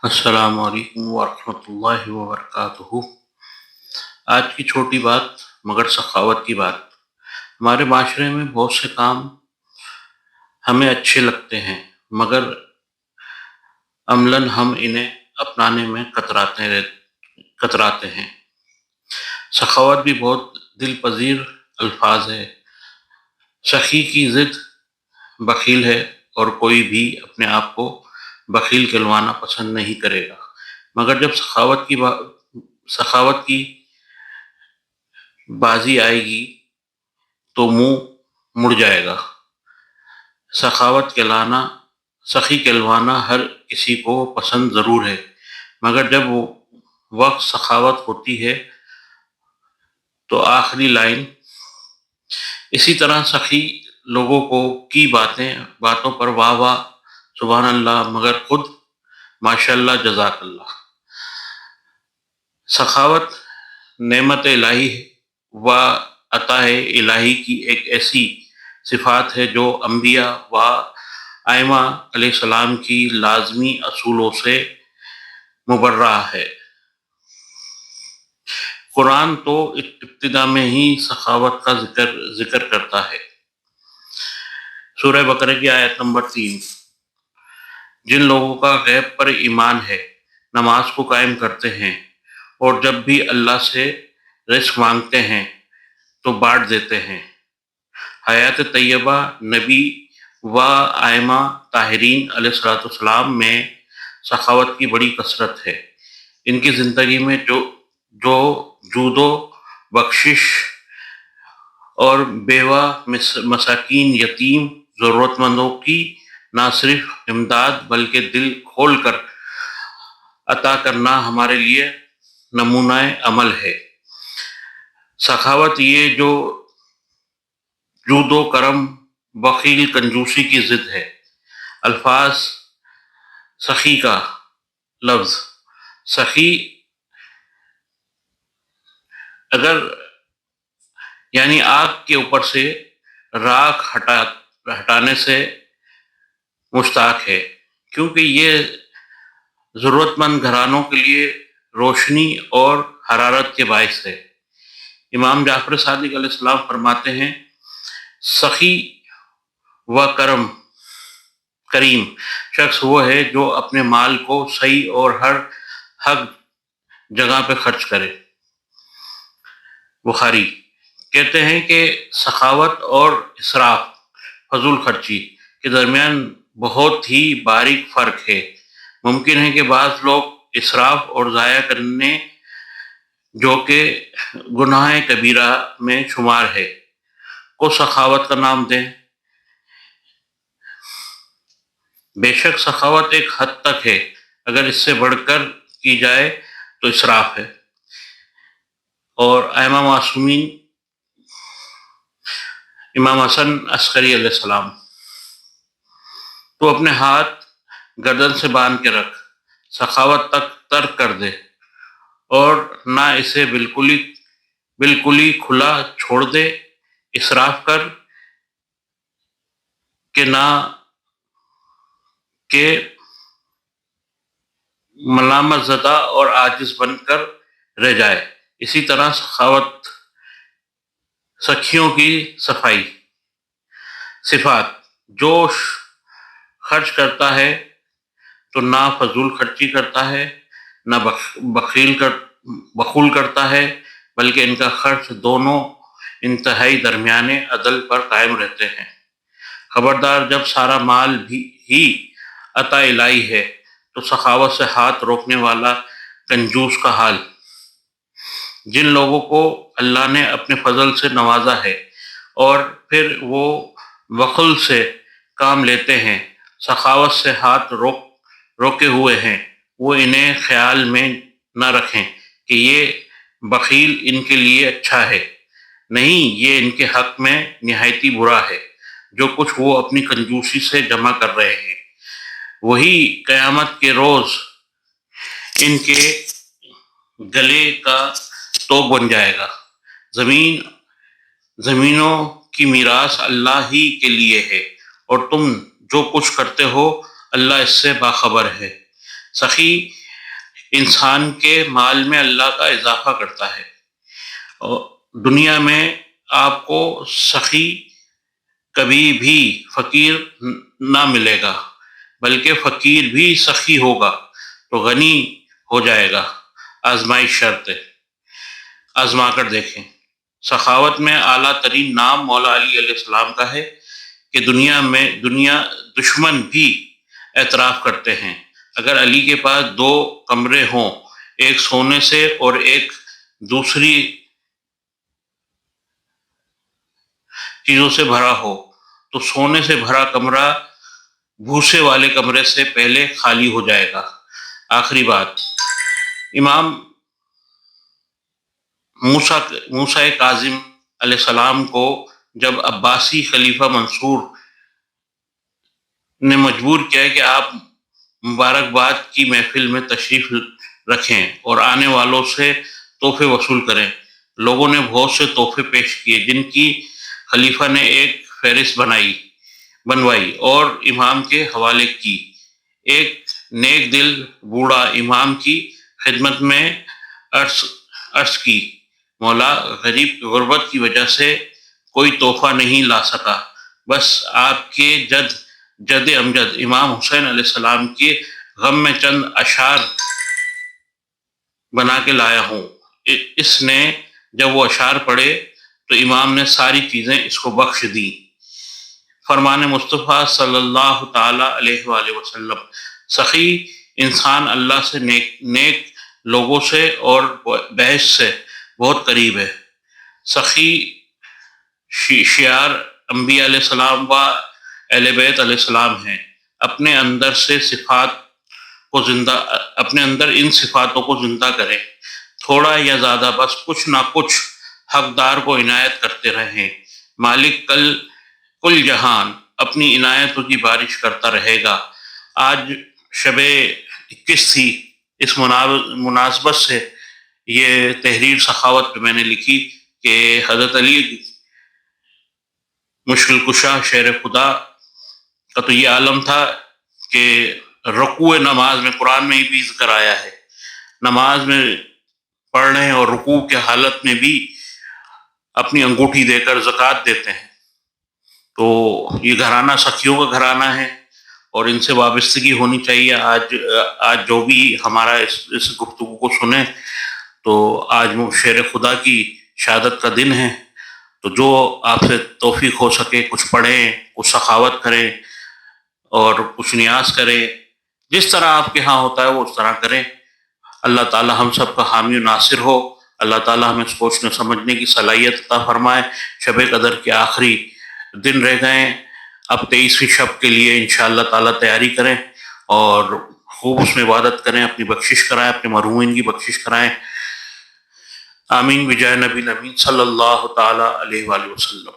السلام علیکم ورحمۃ اللہ وبرکاتہ۔ آج کی چھوٹی بات مگر سخاوت کی بات۔ ہمارے معاشرے میں بہت سے کام ہمیں اچھے لگتے ہیں مگر عملاً ہم انہیں اپنانے میں کتراتے ہیں۔ سخاوت بھی بہت دل پذیر الفاظ ہے۔ سخی کی ضد بخیل ہے اور کوئی بھی اپنے آپ کو بخیل کہلوانا پسند نہیں کرے گا، مگر جب سخاوت کی بازی آئے گی تو منہ مڑ جائے گا۔ سخی کہلوانا ہر کسی کو پسند ضرور ہے، مگر جب وہ وقت سخاوت ہوتی ہے تو آخری لائن اسی طرح سخی لوگوں کی باتوں پر واہ واہ سبحان اللہ، مگر خود ماشاء اللہ جزاک اللہ۔ سخاوت نعمت الہی و عطا الہی کی ایک ایسی صفات ہے جو انبیاء و ائمہ علیہ السلام کی لازمی اصولوں سے مبرہ ہے۔ قرآن تو ابتدا میں ہی سخاوت کا ذکر کرتا ہے۔ سورہ بقرہ کی آیت نمبر 3، جن لوگوں کا غیب پر ایمان ہے، نماز کو قائم کرتے ہیں اور جب بھی اللہ سے رزق مانگتے ہیں تو بانٹ دیتے ہیں۔ حیات طیبہ نبی و ائمہ طاہرین علیہ السلام میں سخاوت کی بڑی کثرت ہے۔ ان کی زندگی میں جو جود و بخشش اور بیوہ، مساکین، یتیم، ضرورت مندوں کی نہ صرف امداد بلکہ دل کھول کر عطا کرنا ہمارے لیے نمونہ عمل ہے۔ سخاوت یہ جو جود و کرم، بخیل، کنجوسی کی ضد ہے۔ الفاظ سخی کا لفظ سخی اگر یعنی آگ کے اوپر سے راکھ ہٹانے سے مشتاق ہے، کیونکہ یہ ضرورت مند گھرانوں کے لیے روشنی اور حرارت کے باعث ہے۔ امام جعفر صادق علیہ السلام فرماتے ہیں، سخی و کریم شخص وہ ہے جو اپنے مال کو صحیح اور ہر حق جگہ پہ خرچ کرے۔ بخاری کہتے ہیں کہ سخاوت اور اسراف، فضول خرچی کے درمیان بہت ہی باریک فرق ہے۔ ممکن ہے کہ بعض لوگ اسراف اور ضائع کرنے جو کہ گناہ کبیرہ میں شمار ہے کو سخاوت کا نام دیں۔ بے شک سخاوت ایک حد تک ہے، اگر اس سے بڑھ کر کی جائے تو اسراف ہے۔ اور ائمہ معصومین، امام حسن عسکری علیہ السلام، تو اپنے ہاتھ گردن سے باندھ کے رکھ، سخاوت تک ترک کر دے اور نہ اسے بالکل ہی کھلا چھوڑ دے۔ اسراف کر کہ نہ کہ ملامت زدہ اور عاجز بن کر رہ جائے۔ اسی طرح سخیوں کی صفات، جو خرچ کرتا ہے تو نہ فضول خرچی کرتا ہے نہ بخول کرتا ہے، بلکہ ان کا خرچ دونوں انتہائی درمیانے عدل پر قائم رہتے ہیں۔ خبردار، جب سارا مال ہی عطا الہی ہے تو سخاوت سے ہاتھ روکنے والا کنجوس کا حال۔ جن لوگوں کو اللہ نے اپنے فضل سے نوازا ہے اور پھر وہ بخل سے کام لیتے ہیں، سخاوت سے ہاتھ روکے ہوئے ہیں، وہ انہیں خیال میں نہ رکھیں کہ یہ بخیل ان کے لیے اچھا ہے، نہیں، یہ ان کے حق میں نہایتی برا ہے۔ جو کچھ وہ اپنی کنجوسی سے جمع کر رہے ہیں وہی قیامت کے روز ان کے گلے کا توق بن جائے گا۔ زمینوں کی میراث اللہ ہی کے لیے ہے اور تم جو کچھ کرتے ہو اللہ اس سے باخبر ہے۔ سخی انسان کے مال میں اللہ کا اضافہ کرتا ہے، اور دنیا میں آپ کو سخی کبھی بھی فقیر نہ ملے گا، بلکہ فقیر بھی سخی ہوگا تو غنی ہو جائے گا۔ آزمائش شرط ہے، آزما کر دیکھیں۔ سخاوت میں اعلیٰ ترین نام مولا علی علیہ السلام کا ہے کہ دنیا دشمن بھی اعتراف کرتے ہیں۔ اگر علی کے پاس 2 کمرے ہوں، ایک سونے سے اور ایک دوسری چیزوں سے بھرا ہو، تو سونے سے بھرا کمرہ بھوسے والے کمرے سے پہلے خالی ہو جائے گا۔ آخری بات، امام موسیٰ کاظم علیہ السلام کو جب عباسی خلیفہ منصور نے مجبور کیا کہ آپ مبارکباد کی محفل میں تشریف رکھیں اور آنے والوں سے تحفے وصول کریں، لوگوں نے بہت سے تحفے پیش کیے، جن کی خلیفہ نے ایک فہرست بنوائی اور امام کے حوالے کی۔ ایک نیک دل بوڑھا امام کی خدمت میں عرض کی، مولا، غربت کی وجہ سے کوئی تحفہ نہیں لا سکا، بس آپ کے جد امجد امام حسین علیہ السلام کے غم میں چند اشعار بنا کے لایا ہوں۔ اس نے جب وہ اشعار پڑھے تو امام نے ساری چیزیں اس کو بخش دیں۔ فرمان مصطفیٰ صلی اللہ تعالی علیہ وآلہ وسلم، سخی انسان اللہ سے، نیک لوگوں سے اور بحث سے بہت قریب ہے۔ سخی شعار انبیاء علیہ السلام و اہل بیت علیہ السلام ہیں۔ اپنے اندر ان صفاتوں کو زندہ کریں، تھوڑا یا زیادہ، بس کچھ نہ کچھ حقدار کو عنایت کرتے رہیں۔ مالک کل جہان اپنی عنایتوں کی بارش کرتا رہے گا۔ آج شب 21 تھی، اس مناسبت سے یہ تحریر سخاوت پہ میں نے لکھی کہ حضرت علی مشکل کشا شیر خدا کا تو یہ عالم تھا کہ رکوع نماز میں، قرآن میں بھی ذکر آیا ہے، نماز میں پڑھنے اور رکوع کے حالت میں بھی اپنی انگوٹھی دے کر زکوٰۃ دیتے ہیں۔ تو یہ گھرانہ سخیوں کا گھرانہ ہے اور ان سے وابستگی ہونی چاہیے۔ آج جو بھی ہمارا اس گفتگو کو سنیں، تو آج شیر خدا کی شہادت کا دن ہے، تو جو آپ سے توفیق ہو سکے کچھ پڑھیں، کچھ سخاوت کریں اور کچھ نیاز کریں، جس طرح آپ کے ہاں ہوتا ہے وہ اس طرح کریں۔ اللہ تعالی ہم سب کا حامی و ناصر ہو۔ اللہ تعالی ہمیں سوچنے سمجھنے کی صلاحیت عطا فرمائے۔ شب قدر کے آخری دن رہ گئے، اب 23ویں شب کے لیے انشاءاللہ تعالی تیاری کریں اور خوب اس میں عبادت کریں، اپنی بخشش کرائیں، اپنے مرحومین کی بخشش کرائیں۔ آمین بجائے نبی الامین صلی اللہ تعالی علیہ وآلہ وسلم۔